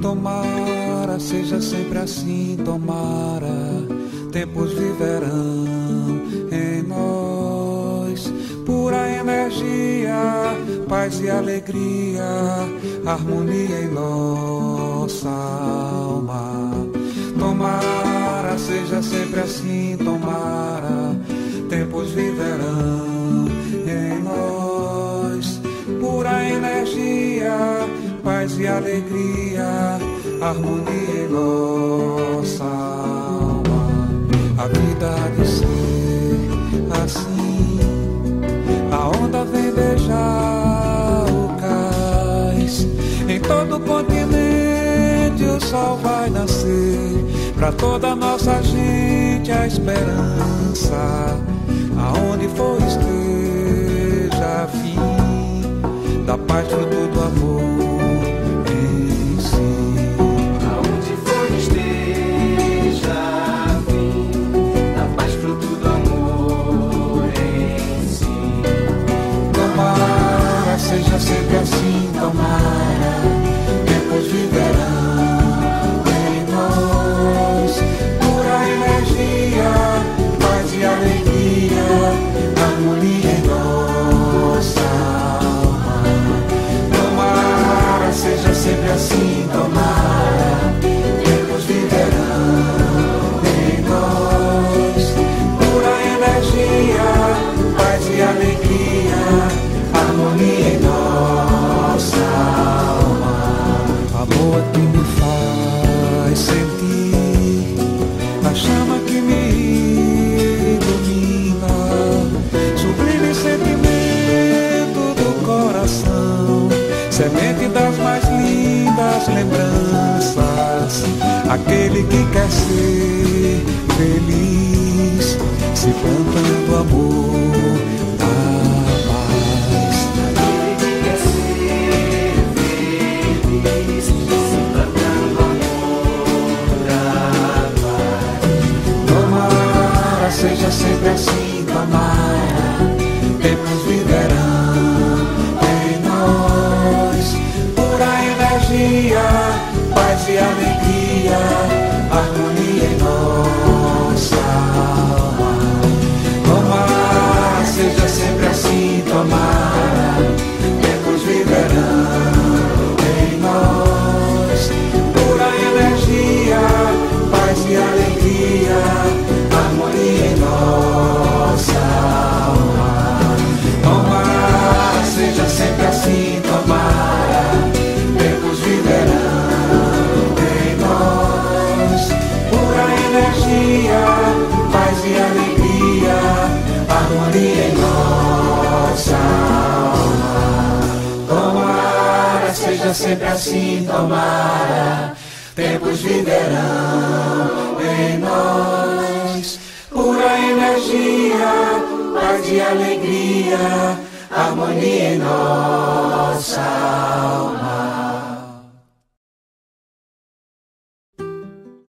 Tomara, seja sempre assim, tomara. Tempos viverão em nós pura energia, paz e alegria, harmonia em nossa alma. Tomara, seja sempre assim, tomara. Tempos viverão em nós pura energia, paz e alegria, harmonia em nossa alma. A vida há de ser assim, a onda vem beijar o cais. Em todo o continente o sol vai nascer, pra toda a nossa gente a esperança. Aonde for esteja a fim da paz, fruto do amor em si. Aonde for esteja a fim da paz, fruto do amor em si. Tomara, seja sempre assim, tomara. Tempos viverão em nós pura energia, paz e alegria, harmonia em nossa alma. Tomara, seja sempre assim, tomara. Tempos viverão em nós pura energia, paz e alegria, harmonia em nossa alma. Amor que me faz sentir a chama que me ilumina, sublime sentimento do coração, semente das mais lindas lembranças. Aquele que quer ser feliz, se plantando amor na paz. Aquele que quer ser feliz, se plantando amor da paz. Tomara, seja sempre assim, tomara. Tempos viverão em nós pura energia, paz e alegria, harmonia em nossa alma. Tomara, seja sempre assim, tomara. Tempos viverão em nós pura energia, paz e alegria, harmonia em nossa alma. Tomara, seja sempre assim, tomara. Tempos viverão em nós pura energia, paz e alegria, harmonia em nossa alma. Tomara, seja sempre assim, tomara. Tempos viverão em nós pura energia, paz e alegria, harmonia em nossa alma.